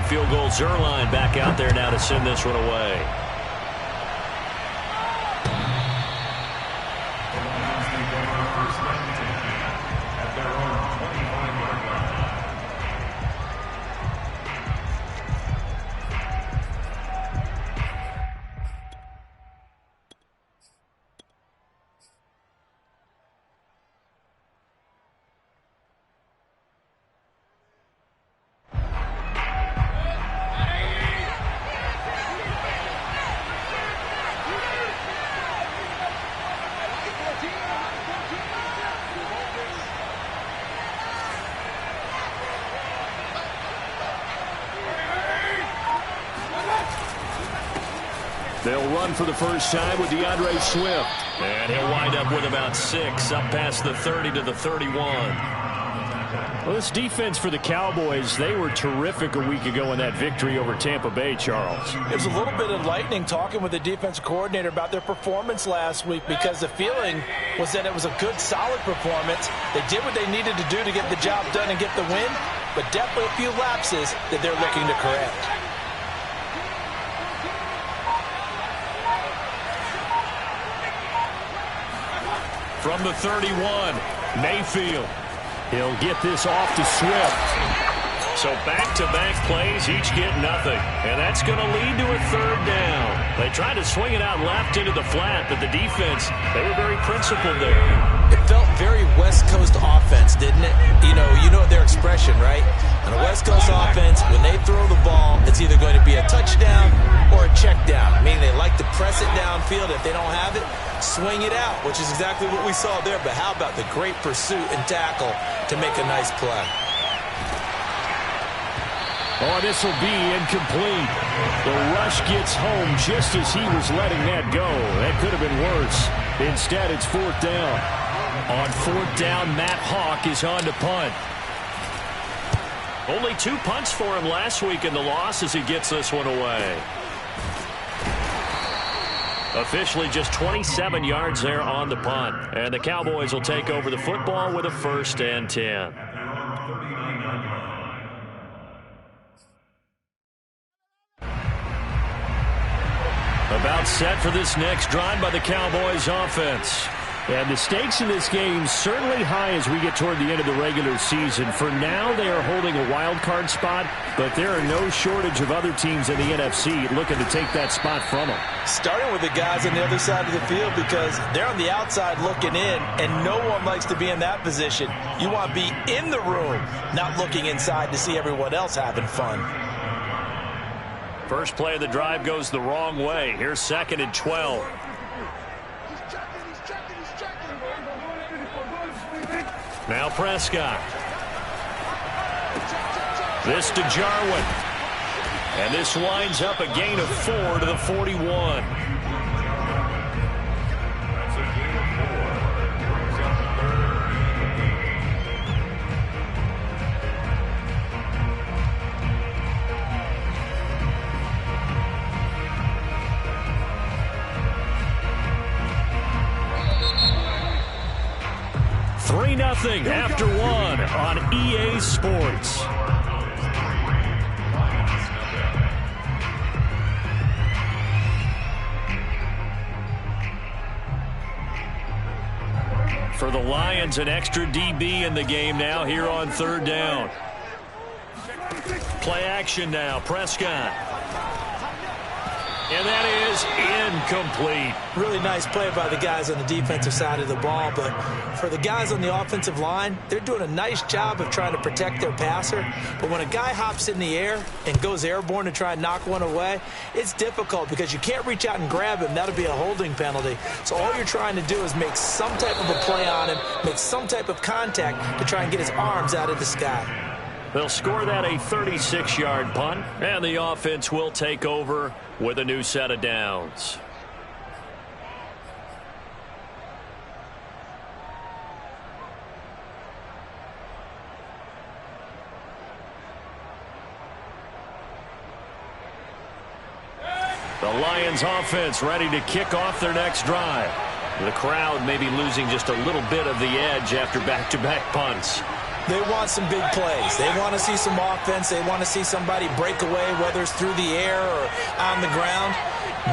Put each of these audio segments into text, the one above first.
field goal. Zerline back out there now to send this one away. They'll run for the first time with DeAndre Swift. And he'll wind up with about 6 up past the 30 to the 31. Well, this defense for the Cowboys, they were terrific a week ago in that victory over Tampa Bay, Charles. It was a little bit enlightening talking with the defensive coordinator about their performance last week, because the feeling was that it was a good, solid performance. They did what they needed to do to get the job done and get the win, but definitely a few lapses that they're looking to correct. From the 31, Mayfield. He'll get this off to Swift. So back-to-back plays, each get nothing. And that's going to lead to a third down. They tried to swing it out left into the flat, but the defense, they were very principled there. It felt very West Coast offense, didn't it? You know their expression, right? On a West Coast offense, when they throw the ball, it's either going to be a touchdown or a check down, meaning they like to press it downfield. If they don't have it, swing it out, which is exactly what we saw there. But how about the great pursuit and tackle to make a nice play? Oh, this will be incomplete. The rush gets home just as he was letting that go. That could have been worse. Instead, it's fourth down. On fourth down, Matt Hawk is on to punt. Only 2 punts for him last week in the loss as he gets this one away. Officially just 27 yards there on the punt. And the Cowboys will take over the football with a 1st and 10. About set for this next drive by the Cowboys offense. And the stakes in this game certainly high as we get toward the end of the regular season. For now, they are holding a wild card spot, but there are no shortage of other teams in the NFC looking to take that spot from them. Starting with the guys on the other side of the field, because they're on the outside looking in, and no one likes to be in that position. You want to be in the room, not looking inside to see everyone else having fun. First play of the drive goes the wrong way. Here's 2nd and 12. Now Prescott. This to Jarwin. And this winds up a gain of 4 to the 41. Nothing after 1 on EA Sports. For the Lions, an extra DB in the game now here on 3rd down. Play action now, Prescott. And that is incomplete. Really nice play by the guys on the defensive side of the ball, but for the guys on the offensive line, they're doing a nice job of trying to protect their passer. But when a guy hops in the air and goes airborne to try and knock one away, it's difficult because you can't reach out and grab him. That'll be a holding penalty. So all you're trying to do is make some type of a play on him, make some type of contact to try and get his arms out of the sky. They'll score that a 36-yard punt, and the offense will take over with a new set of downs. The Lions offense ready to kick off their next drive. The crowd may be losing just a little bit of the edge after back-to-back punts. They want some big plays. They want to see some offense. They want to see somebody break away, whether it's through the air or on the ground.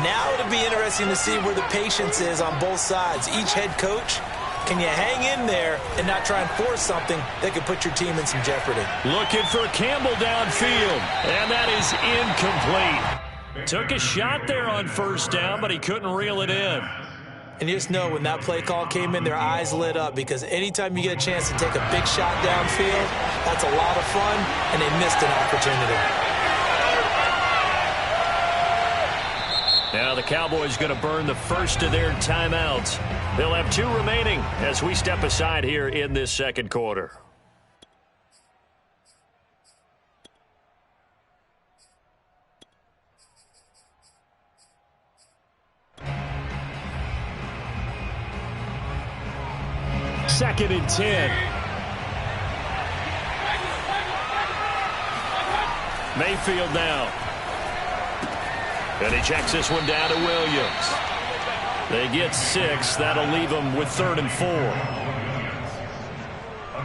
Now it'll be interesting to see where the patience is on both sides. Each head coach, can you hang in there and not try and force something that could put your team in some jeopardy? Looking for Campbell downfield, and that is incomplete. Took a shot there on first down, but he couldn't reel it in. And you just know when that play call came in, their eyes lit up, because anytime you get a chance to take a big shot downfield, that's a lot of fun, and they missed an opportunity. Now the Cowboys going to burn the first of their timeouts. They'll have 2 remaining as we step aside here in this second quarter. Second and 10. Mayfield now. And he checks this one down to Williams. They get 6. That'll leave them with 3rd and 4. A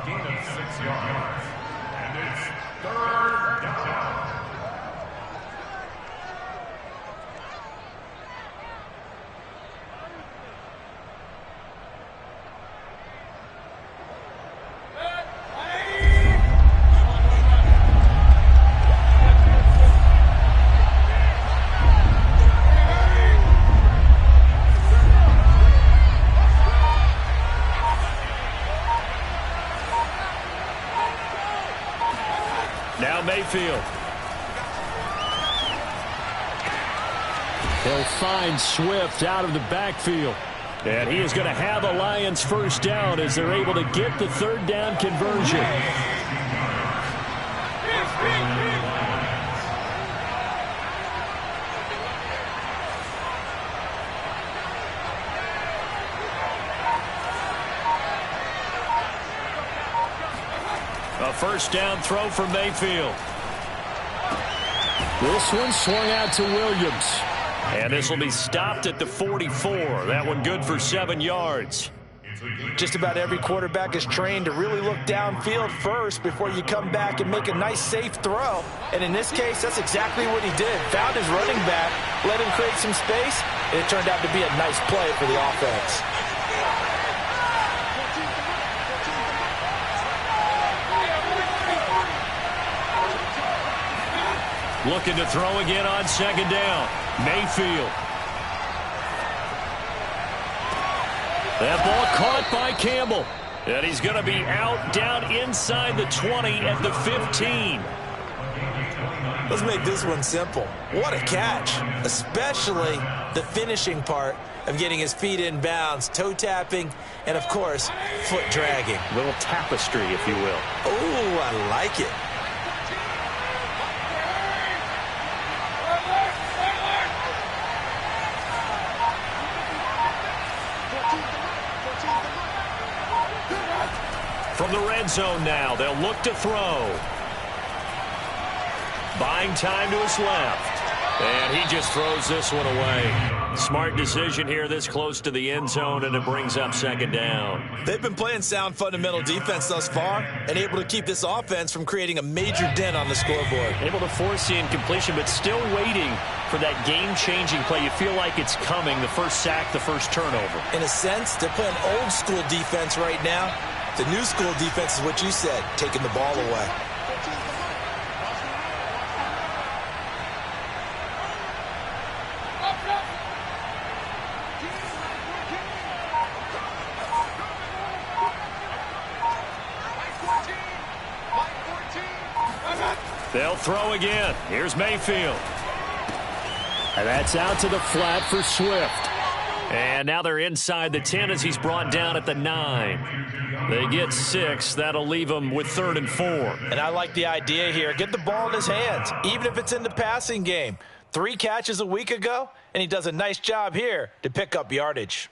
gain of 6 yards. And it's 3rd down. Now Mayfield. He'll find Swift out of the backfield. And he is going to have a Lions first down as they're able to get the 3rd down conversion. A first down throw for Mayfield. This one swung out to Williams. And this will be stopped at the 44. That one good for 7 yards. Just about every quarterback is trained to really look downfield first before you come back and make a nice, safe throw. And in this case, that's exactly what he did. Found his running back, let him create some space, and it turned out to be a nice play for the offense. Looking to throw again on 2nd down. Mayfield. That ball caught by Campbell. And he's going to be out down inside the 20 at the 15. Let's make this one simple. What a catch, especially the finishing part of getting his feet in bounds, toe tapping, and, of course, foot dragging. A little tapestry, if you will. Oh, I like it. From the red zone now, they'll look to throw. Buying time to his left. And he just throws this one away. Smart decision here this close to the end zone, and it brings up 2nd down. They've been playing sound fundamental defense thus far and able to keep this offense from creating a major dent on the scoreboard. Able to force the incompletion, but still waiting for that game-changing play. You feel like it's coming, the first sack, the first turnover. In a sense, they're playing old-school defense right now. The new school defense is what you said, taking the ball away. They'll throw again. Here's Mayfield. And that's out to the flat for Swift. And now they're inside the 10 as he's brought down at the 9. They get 6. That'll leave them with 3rd and 4. And I like the idea here. Get the ball in his hands, even if it's in the passing game. 3 catches a week ago, and he does a nice job here to pick up yardage.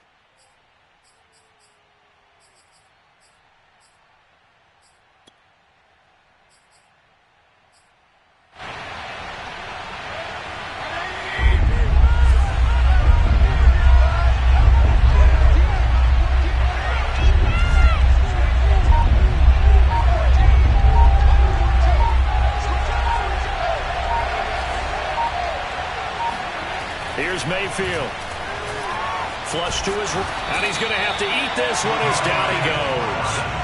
Here's Mayfield. Flush to his right. And he's going to have to eat this one as down he goes.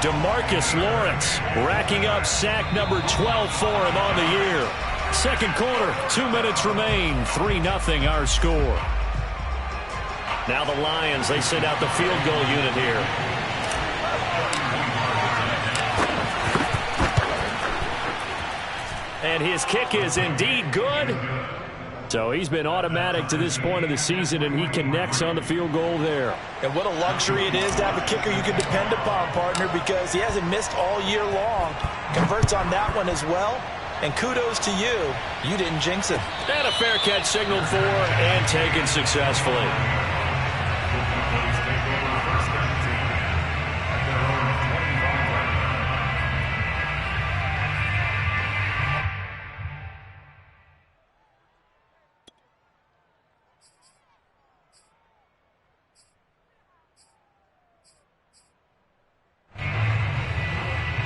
DeMarcus Lawrence racking up sack number 12 for him on the year. Second quarter, 2 minutes remain. 3-0 our score. Now the Lions, they send out the field goal unit here. And his kick is indeed good. So he's been automatic to this point of the season, and he connects on the field goal there. And what a luxury it is to have a kicker you can depend upon, partner, because he hasn't missed all year long. Converts on that one as well. And kudos to you. You didn't jinx it. And a fair catch signaled for and taken successfully.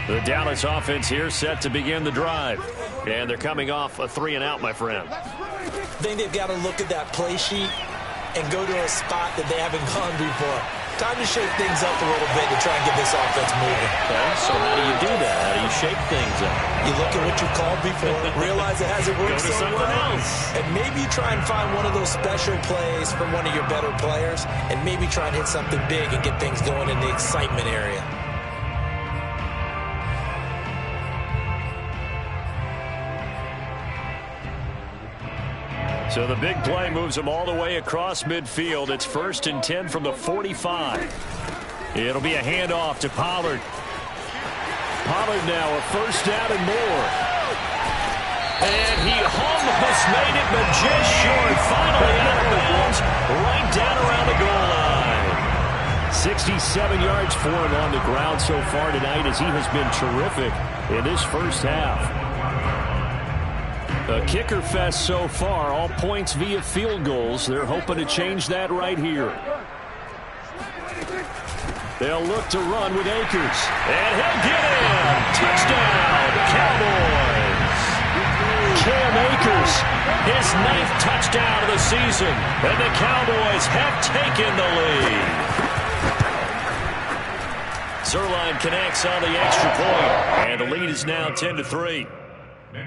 The Dallas offense here set to begin the drive. And they're coming off a 3-and-out, my friend. I think they've got to look at that play sheet and go to a spot that they haven't gone before. Time to shake things up a little bit to try and get this offense moving. Okay, so how do you do that? How do you shake things up? You look at what you called before, realize it hasn't worked so well, and maybe try and find one of those special plays from one of your better players, and maybe try and hit something big and get things going in the excitement area. So the big play moves them all the way across midfield. It's 1st and 10 from the 45. It'll be a handoff to Pollard. Pollard now a first down and more. And he almost made it, but just short. Finally out of bounds, right down around the goal line. 67 yards for him on the ground so far tonight, as he has been terrific in this first half. A kicker fest so far, all points via field goals. They're hoping to change that right here. They'll look to run with Akers. And he'll get in. Touchdown, Cowboys. Cam Akers, his 9th touchdown of the season. And the Cowboys have taken the lead. Zerline connects on the extra point. And the lead is now 10-3. Now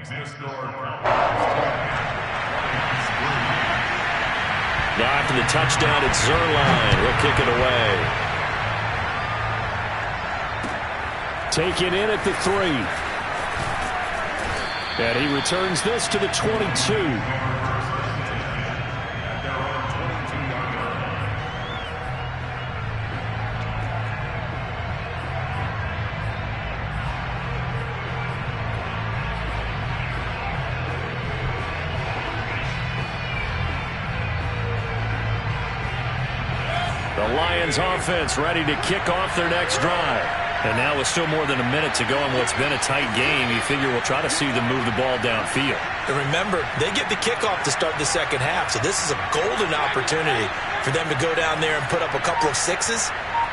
after the touchdown, it's Zerline. He'll kick it away. Taken in at the 3. And he returns this to the 22. The Lions offense ready to kick off their next drive. And now with still more than a minute to go in what's been a tight game, you figure we'll try to see them move the ball downfield. And remember, they get the kickoff to start the second half, so this is a golden opportunity for them to go down there and put up a couple of sixes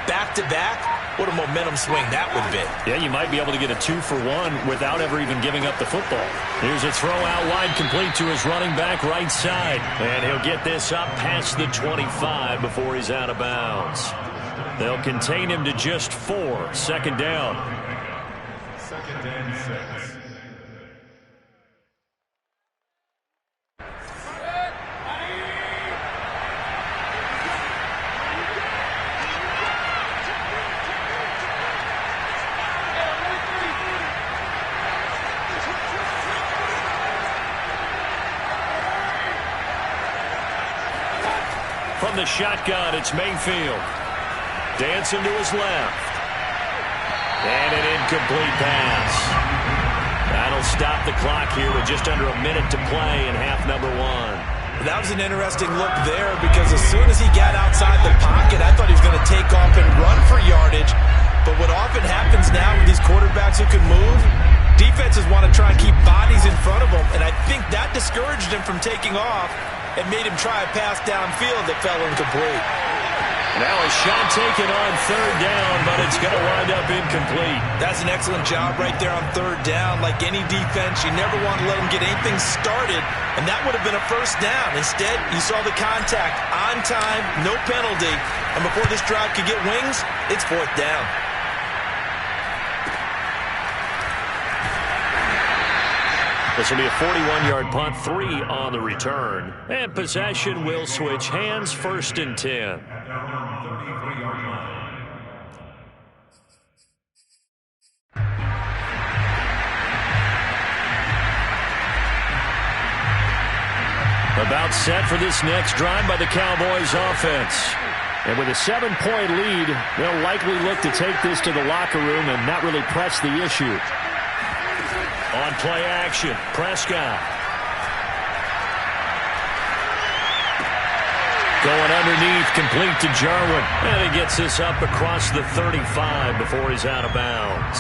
back-to-back. What a momentum swing that would be. Yeah, you might be able to get a 2-for-1 without ever even giving up the football. Here's a throw out wide, complete to his running back right side. And he'll get this up past the 25 before he's out of bounds. They'll contain him to just 4. Second down. Second and 6. From the shotgun, it's Mayfield. Dancing to his left. And an incomplete pass. That'll stop the clock here with just under a minute to play in half number 1. That was an interesting look there, because as soon as he got outside the pocket, I thought he was going to take off and run for yardage. But what often happens now with these quarterbacks who can move, defenses want to try and keep bodies in front of them, and I think that discouraged him from taking off and made him try a pass downfield that fell incomplete. Now a shot taken on third down, but it's going to wind up incomplete. That's an excellent job right there on third down. Like any defense, you never want to let them get anything started, and that would have been a first down. Instead, you saw the contact on time, no penalty, and before this drive could get wings, it's fourth down. This will be a 41-yard punt, 3 on the return. And possession will switch hands, 1st and 10. About set for this next drive by the Cowboys offense. And with a 7-point lead, they'll likely look to take this to the locker room and not really press the issue. On play action, Prescott. Going underneath, complete to Jarwin. And he gets this up across the 35 before he's out of bounds.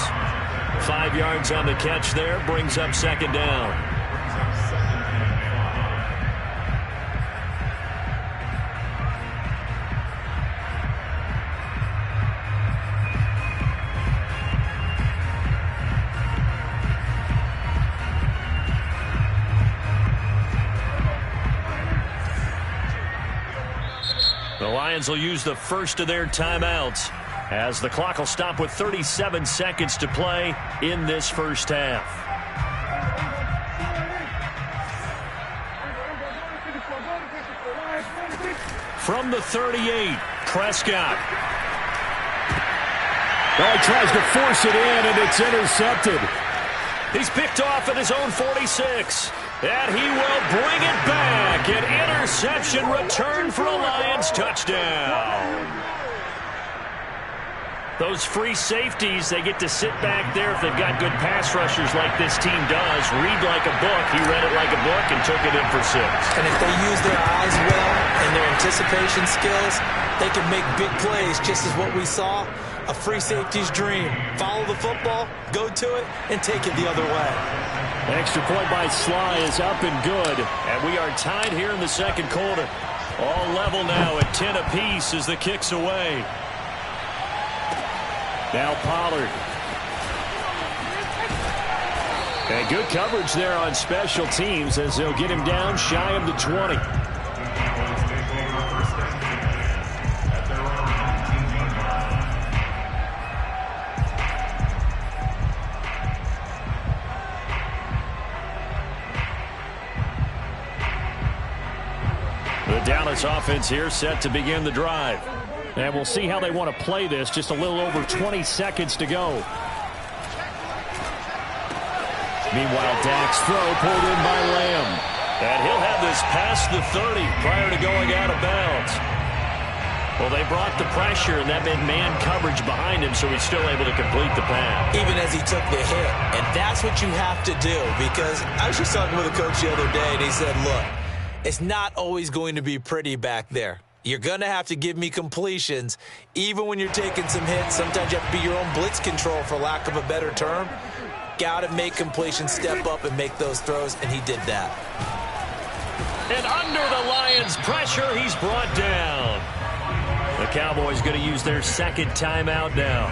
5 yards on the catch there, brings up 2nd down. The Lions will use the first of their timeouts as the clock will stop with 37 seconds to play in this first half. From the 38, Prescott. Well, he tries to force it in, and it's intercepted. He's picked off at his own 46. And he will bring it back. An interception return for a Lions touchdown. Those free safeties, they get to sit back there if they've got good pass rushers like this team does. Read like a book. He read it like a book and took it in for 6. And if they use their eyes well and their anticipation skills, they can make big plays, just as what we saw. A free safety's dream. Follow the football, go to it, and take it the other way. Extra point by Sly is up and good. And we are tied here in the 2nd quarter. All level now at 10 apiece as the kick's away. Now Pollard. And good coverage there on special teams as they'll get him down shy of the 20. The Dallas offense here set to begin the drive. And we'll see how they want to play this. Just a little over 20 seconds to go. Meanwhile, Dak's throw pulled in by Lamb. And he'll have this past the 30 prior to going out of bounds. Well, they brought the pressure, and that meant man coverage behind him, so he's still able to complete the pass. Even as he took the hit. And that's what you have to do, because I was just talking with a coach the other day, and he said, look, it's not always going to be pretty back there. You're going to have to give me completions, even when you're taking some hits. Sometimes you have to be your own blitz control, for lack of a better term. Got to make completions, step up, and make those throws, and he did that. And under the Lions' pressure, he's brought down. The Cowboys going to use their 2nd timeout now,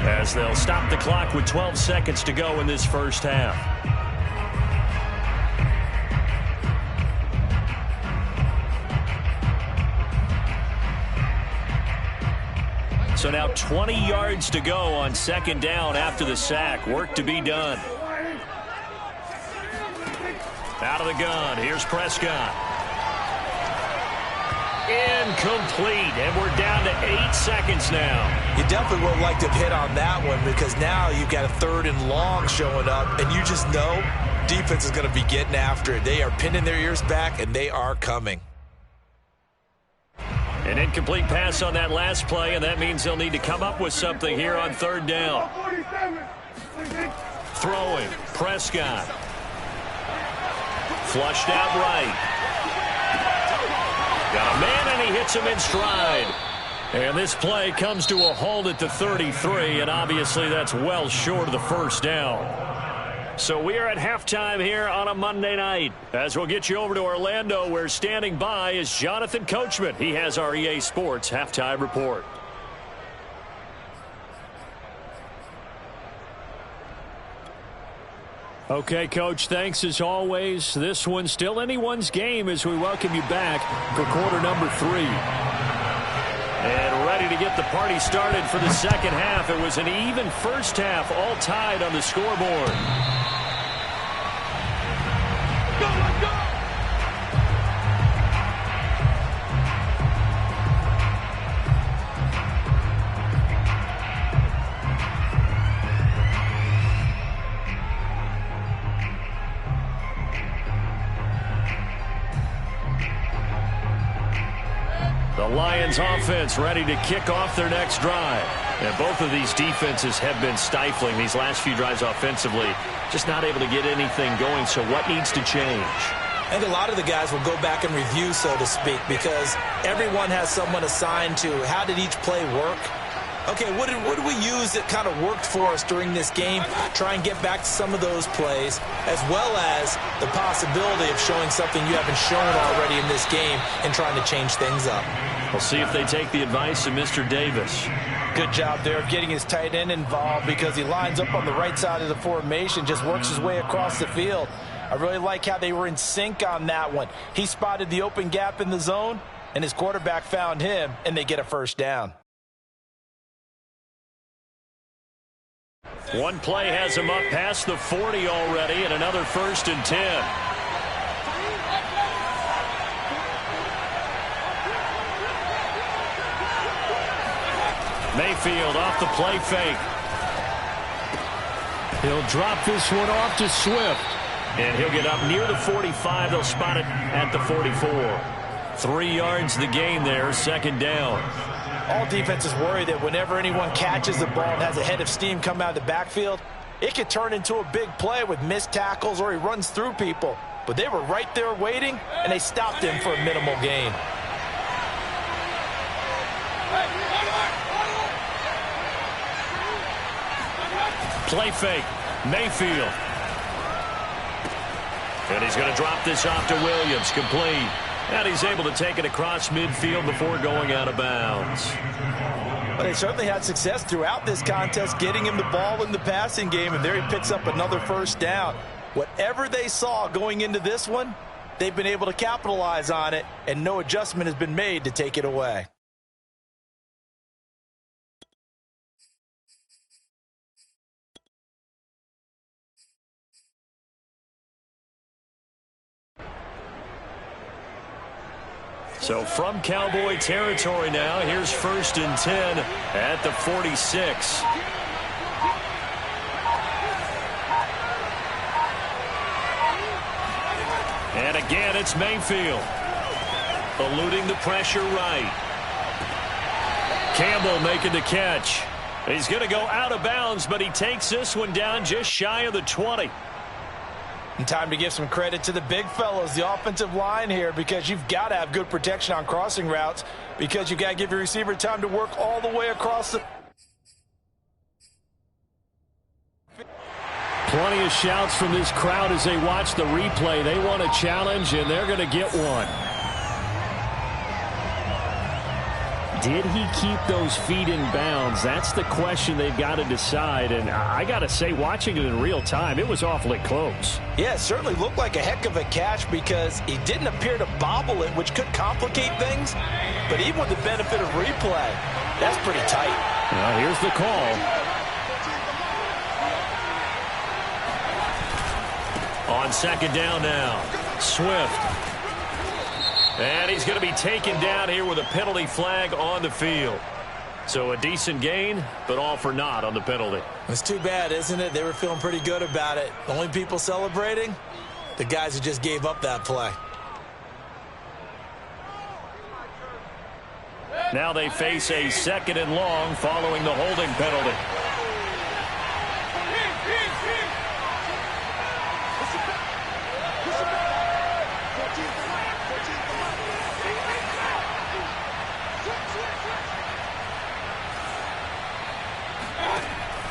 as they'll stop the clock with 12 seconds to go in this first half. So now 20 yards to go on 2nd down after the sack. Work to be done. Out of the gun. Here's Prescott. Incomplete. And we're down to 8 seconds now. You definitely would like to hit on that one, because now you've got a 3rd and long showing up, and you just know defense is going to be getting after it. They are pinning their ears back, and they are coming. An incomplete pass on that last play, and that means they'll need to come up with something here on 3rd down. Throwing, Prescott. Flushed out right. Got a man, and he hits him in stride. And this play comes to a halt at the 33, and obviously that's well short of the first down. So we are at halftime here on a Monday night. As we'll get you over to Orlando, where standing by is Jonathan Coachman. He has our EA Sports halftime report. Okay, Coach, thanks as always. This one's still anyone's game as we welcome you back for quarter number 3. And ready to get the party started for the second half. It was an even first half, all tied on the scoreboard. The Lions offense ready to kick off their next drive. And both of these defenses have been stifling these last few drives offensively. Just not able to get anything going. So what needs to change? I think a lot of the guys will go back and review, so to speak, because everyone has someone assigned to how did each play work. Okay, what did we use that kind of worked for us during this game? Try and get back to some of those plays, as well as the possibility of showing something you haven't shown already in this game and trying to change things up. We'll see if they take the advice of Mr. Davis. Good job there of getting his tight end involved because he lines up on the right side of the formation, just works his way across the field. I really like how they were in sync on that one. He spotted the open gap in the zone, and his quarterback found him, and they get a first down. One play has him up past the 40 already, and another 1st and 10. Mayfield off the play fake. He'll drop this one off to Swift. And he'll get up near the 45. They'll spot it at the 44. 3 yards the gain there, second down. All defenses worry that whenever anyone catches the ball and has a head of steam come out of the backfield, it could turn into a big play with missed tackles or he runs through people. But they were right there waiting, and they stopped him for a minimal gain. Play fake. Mayfield. And he's going to drop this off to Williams. Complete. And he's able to take it across midfield before going out of bounds. But they certainly had success throughout this contest, getting him the ball in the passing game, and there he picks up another first down. Whatever they saw going into this one, they've been able to capitalize on it, and no adjustment has been made to take it away. So from Cowboy territory now, here's 1st and 10 at the 46. And again, it's Mayfield. Eluding the pressure right. Campbell making the catch. He's going to go out of bounds, but he takes this one down just shy of the 20. And time to give some credit to the big fellows, the offensive line here, because you've got to have good protection on crossing routes because you've got to give your receiver time to work all the way across the... Plenty of shouts from this crowd as they watch the replay. They want a challenge, and they're going to get one. Did he keep those feet in bounds? That's the question they've got to decide. And I got to say, watching it in real time, it was awfully close. Yeah, it certainly looked like a heck of a catch because he didn't appear to bobble it, which could complicate things. But even with the benefit of replay, that's pretty tight. Well, here's the call. On second down now, Swift. And he's going to be taken down here with a penalty flag on the field. So a decent gain, but all for naught on the penalty. It's too bad, isn't it? They were feeling pretty good about it. The only people celebrating, the guys who just gave up that play. Now they face a 2nd and long following the holding penalty.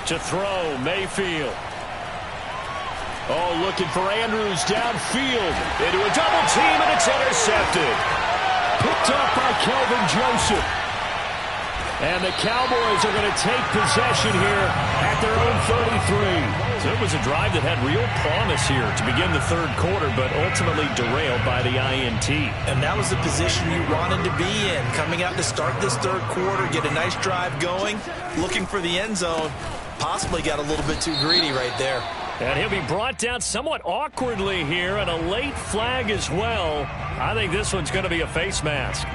To throw, Mayfield. Oh, looking for Andrews downfield. Into a double team, and it's intercepted. Picked up by Kelvin Joseph. And the Cowboys are going to take possession here at their own 33. So it was a drive that had real promise here to begin the third quarter, but ultimately derailed by the INT. And that was the position you wanted to be in. Coming out to start this third quarter, get a nice drive going, looking for the end zone. Possibly got a little bit too greedy right there. And he'll be brought down somewhat awkwardly here, and a late flag as well. I think this one's going to be a face mask.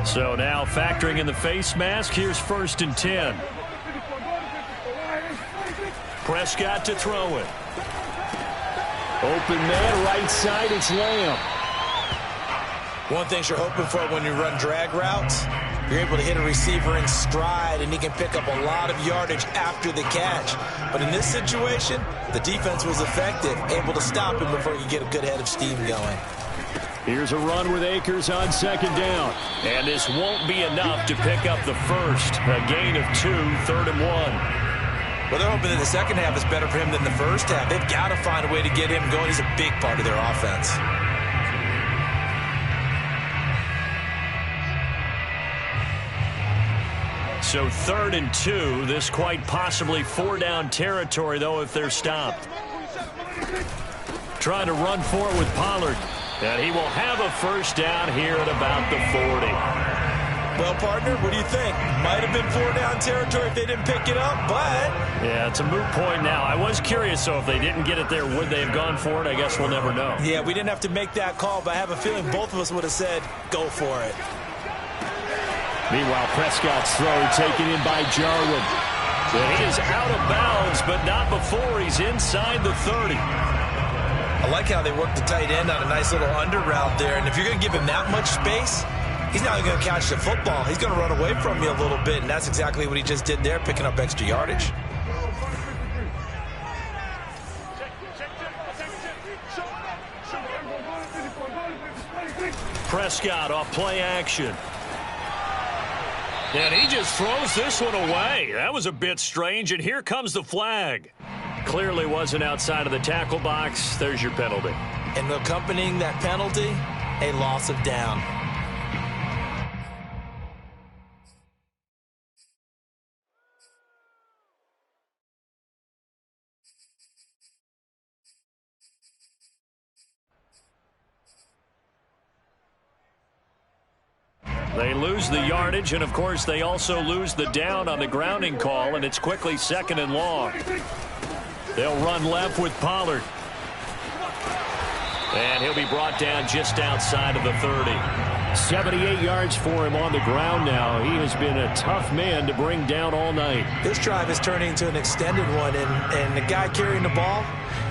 So now factoring in the face mask, here's 1st and 10. Prescott to throw it. Open man, right side, it's Lamb. One thing you're hoping for when you run drag routes, you're able to hit a receiver in stride, and he can pick up a lot of yardage after the catch. But in this situation, the defense was effective, able to stop him before you get a good head of steam going. Here's a run with Akers on 2nd down. And this won't be enough to pick up the first. A gain of 2, 3rd and 1. Well, they're hoping that the second half is better for him than the first half. They've got to find a way to get him going. He's a big part of their offense. So 3rd and 2. This quite possibly 4-down territory, though, if they're stopped. Trying to run for it with Pollard. And he will have a first down here at about the 40. Well, partner, what do you think? Might have been 4-down territory if they didn't pick it up, but... Yeah, it's a moot point now. I was curious, so if they didn't get it there, would they have gone for it? I guess we'll never know. Yeah, we didn't have to make that call, but I have a feeling both of us would have said, go for it. Meanwhile, Prescott's throw taken in by Jarwin. And he is out of bounds, but not before he's inside the 30. I like how they work the tight end on a nice little under route there. And if you're going to give him that much space, he's not going to catch the football. He's going to run away from you a little bit, and that's exactly what he just did there, picking up extra yardage. Prescott off play action. And he just throws this one away. That was a bit strange, and here comes the flag. Clearly wasn't outside of the tackle box. There's your penalty. And accompanying that penalty, a loss of down. They lose the yardage, and of course they also lose the down on the grounding call, and it's quickly 2nd and long. They'll run left with Pollard. And he'll be brought down just outside of the 30. 78 yards for him on the ground now. He has been a tough man to bring down all night. This drive is turning into an extended one, and the guy carrying the ball,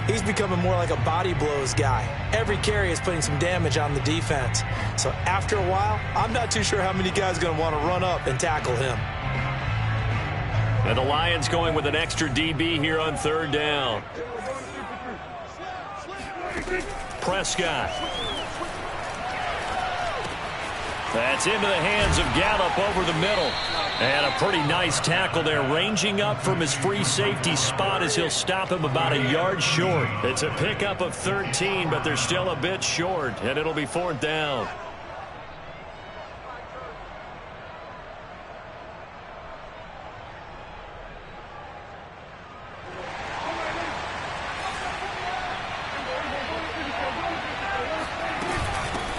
he's becoming more like a body blows guy. Every carry is putting some damage on the defense. So after a while, I'm not too sure how many guys are going to want to run up and tackle him. And the Lions going with an extra DB here on 3rd down. Prescott. That's into the hands of Gallup over the middle. And a pretty nice tackle there, ranging up from his free safety spot as he'll stop him about a yard short. It's a pickup of 13, but they're still a bit short, and it'll be 4th down.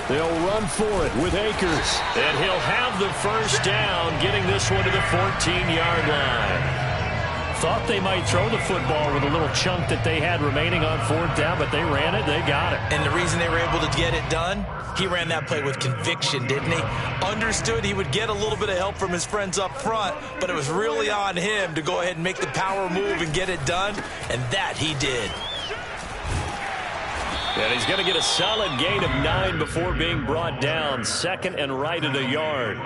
They'll run for it with Akers. And he'll have the first down, getting this one to the 14-yard line. Thought they might throw the football with a little chunk that they had remaining on 4th down, but they ran it, they got it. And the reason they were able to get it done, he ran that play with conviction, didn't he? Understood he would get a little bit of help from his friends up front, but it was really on him to go ahead and make the power move and get it done, and that he did. And he's going to get a solid gain of 9 before being brought down. 2nd and right at a yard.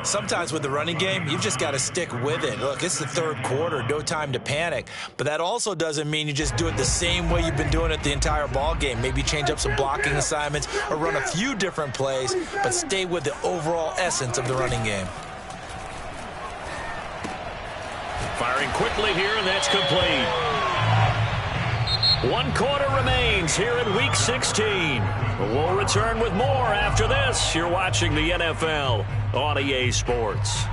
Sometimes with the running game, you've just got to stick with it. Look, it's the third quarter, no time to panic. But that also doesn't mean you just do it the same way you've been doing it the entire ball game. Maybe change up some blocking assignments or run a few different plays, but stay with the overall essence of the running game. Firing quickly here, and that's complete. 1 quarter remains here in Week 16. We'll return with more after this. You're watching the NFL on EA Sports.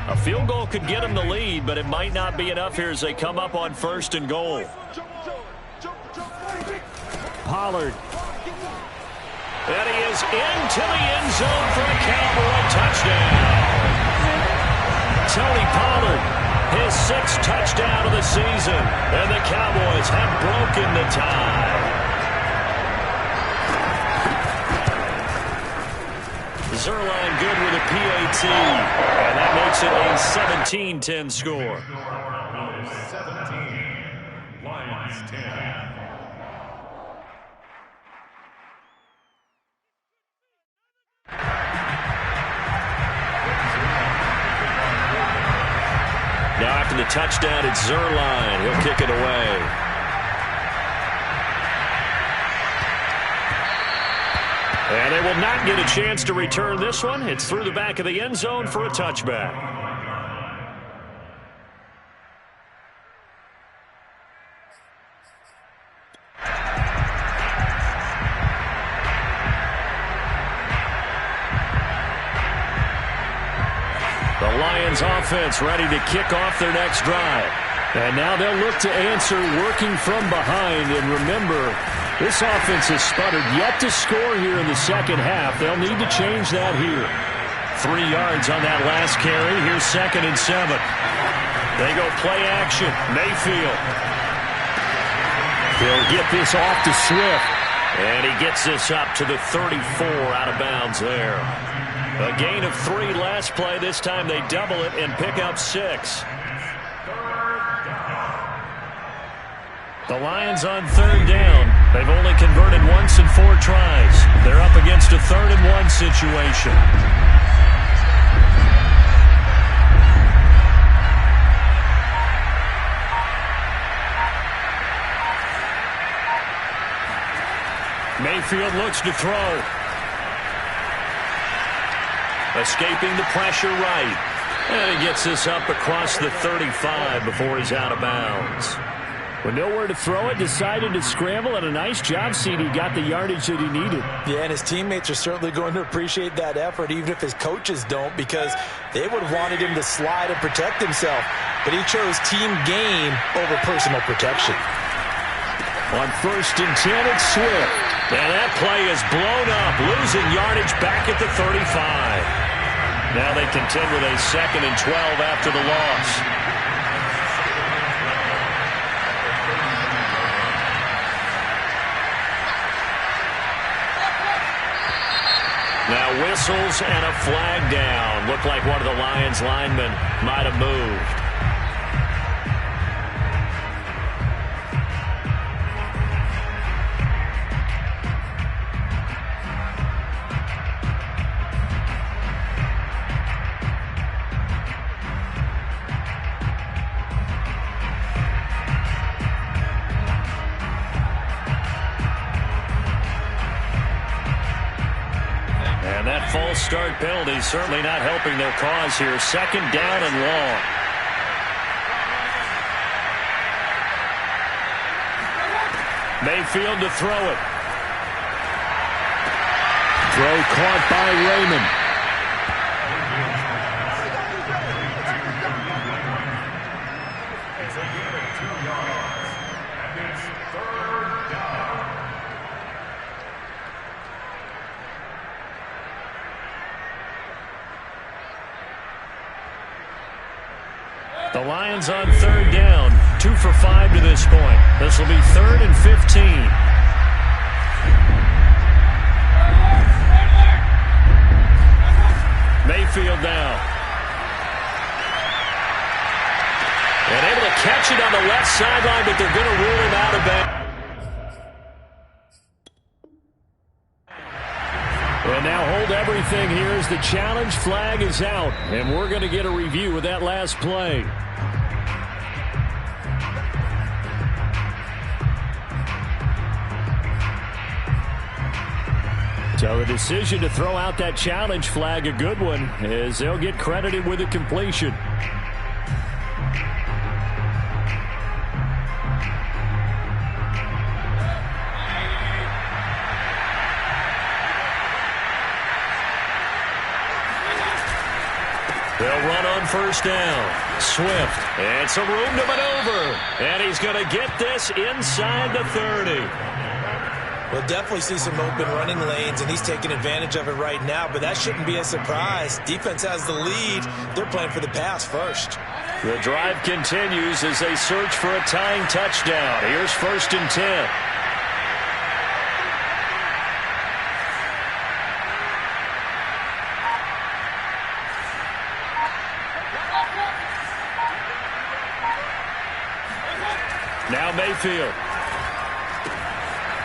A field goal could get them the lead, but it might not be enough here as they come up on 1st and goal. Pollard. And he is into the end zone for a Cowboy touchdown. Tony Pollard, his 6th touchdown of the season, and the Cowboys have broken the tie. Zerline good with a PAT, and that makes it a 17-10 score. 17, Lions 10. Now after the touchdown, it's Zerline. He'll kick it away. And they will not get a chance to return this one. It's through the back of the end zone for a touchback. The Lions offense ready to kick off their next drive. And now they'll look to answer working from behind. And remember, this offense has sputtered yet to score here in the second half. They'll need to change that here. 3 yards on that last carry. Here's 2nd and 7. They go play action. Mayfield. He'll get this off to Swift. And he gets this up to the 34 out of bounds there. A gain of 3 last play. This time they double it and pick up 6. The Lions on 3rd down. They've only converted once in 4 tries. They're up against a 3rd and 1 situation. Mayfield looks to throw. Escaping the pressure right. And he gets this up across the 35 before he's out of bounds. With nowhere to throw it, decided to scramble, and a nice job, CD. Got the yardage that he needed. Yeah, and his teammates are certainly going to appreciate that effort, even if his coaches don't, because they would have wanted him to slide and protect himself. But he chose team gain over personal protection. On 1st and 10, it's Swift. And that play is blown up, losing yardage back at the 35. Now they contend with a 2nd and 12 after the loss. Now whistles and a flag down. Looked like one of the Lions linemen might have moved. And that false start penalty certainly not helping their cause here. 2nd down and long. Mayfield to throw it. Throw caught by Raymond. It's a gain of 2 yards. And it's 3rd down. The Lions on 3rd down. 2 for 5 to this point. This will be 3rd and 15. Mayfield now. And able to catch it on the left sideline, but they're going to rule him out of bounds. And now hold everything here as the challenge flag is out. And we're going to get a review of that last play. So the decision to throw out that challenge flag, a good one, as they'll get credited with a completion. They'll run on first down. Swift, and some room to maneuver. And he's going to get this inside the 30. We'll definitely see some open running lanes, and he's taking advantage of it right now, but that shouldn't be a surprise. Defense has the lead. They're playing for the pass first. The drive continues as they search for a tying touchdown. Here's 1st and 10. Now Mayfield.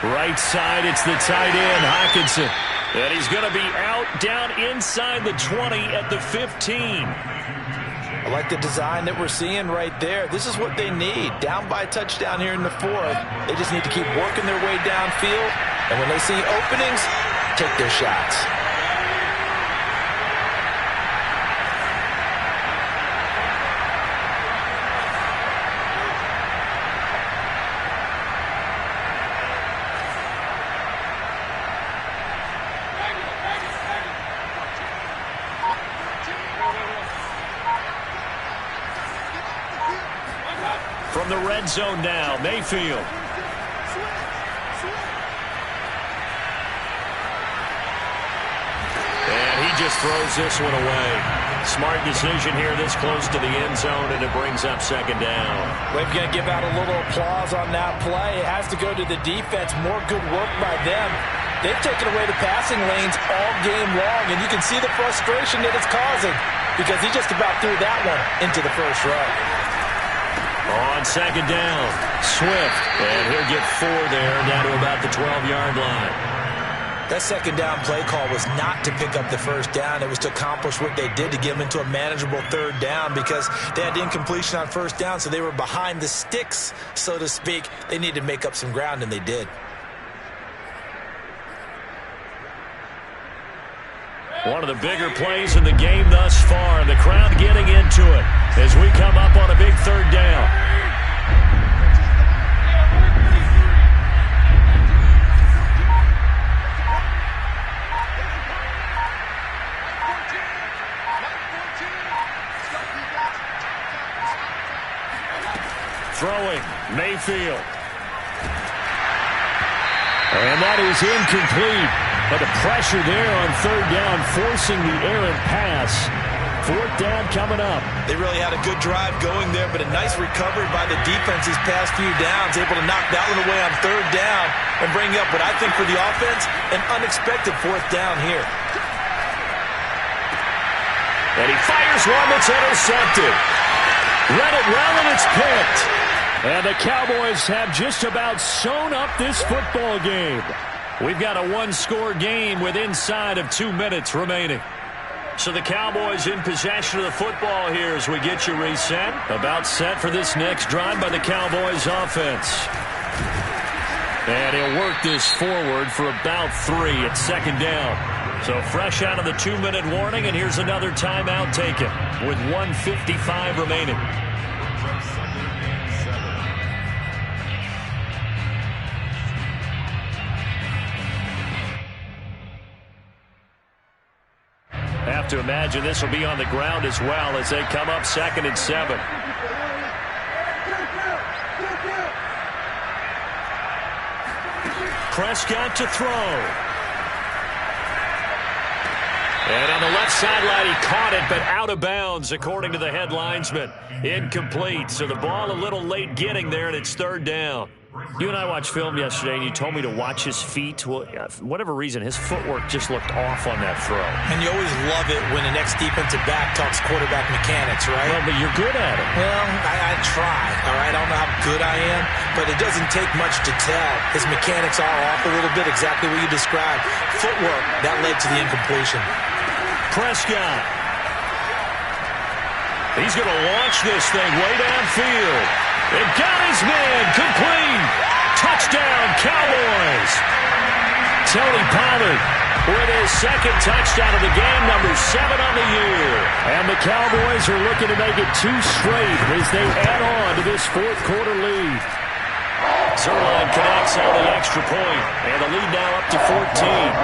Right side, it's the tight end, Hockenson. And he's going to be out down inside the 20 at the 15. I like the design that we're seeing right there. This is what they need. Down by a touchdown here in the 4th. They just need to keep working their way downfield. And when they see openings, take their shots. From the red zone now, Mayfield. And he just throws this one away. Smart decision here this close to the end zone, and it brings up 2nd down. We're going to give out a little applause on that play. It has to go to the defense. More good work by them. They've taken away the passing lanes all game long, and you can see the frustration that it's causing because he just about threw that one into the first row. On 2nd down, Swift, and he'll get 4 there, down to about the 12-yard line. That 2nd down play call was not to pick up the 1st down. It was to accomplish what they did to get them into a manageable 3rd down because they had incompletion on 1st down, so they were behind the sticks, so to speak. They needed to make up some ground, and they did. One of the bigger plays in the game thus far, and the crowd getting into it as we come up on a big 3rd down. Throwing, Mayfield. And that is incomplete. But the pressure there on 3rd down, forcing the errant pass. 4th down coming up. They really had a good drive going there, but a nice recovery by the defense these past few downs, able to knock that one away on 3rd down and bring up what I think for the offense, an unexpected 4th down here. And he fires one that's intercepted. Read it well, and it's picked. And the Cowboys have just about sewn up this football game. We've got a 1-score game with inside of 2 minutes remaining. So the Cowboys in possession of the football here as we get you reset. About set for this next drive by the Cowboys offense. And he'll work this forward for about 3 at 2nd down. So fresh out of the 2-minute warning, and here's another timeout taken with 1:55 remaining. Have to imagine this will be on the ground as well as they come up 2nd and 7. Prescott to throw. And on the left sideline, he caught it, but out of bounds, according to the head linesman. Incomplete, so the ball a little late getting there, and it's 3rd down. You and I watched film yesterday, and you told me to watch his feet. Well, for whatever reason, his footwork just looked off on that throw. And you always love it when the next defensive back talks quarterback mechanics, right? Well, but you're good at it. Well, I try, all right? I don't know how good I am, but it doesn't take much to tell. His mechanics are off a little bit, exactly what you described. Footwork, that led to the incompletion. Prescott. He's going to launch this thing way downfield. It got his man. Complete. Touchdown, Cowboys. Tony Pollard with his second touchdown of the game, number 7 on the year. And the Cowboys are looking to make it 2 straight as they add on to this fourth quarter lead. Zerline connects on the extra point, and the lead now up to 14.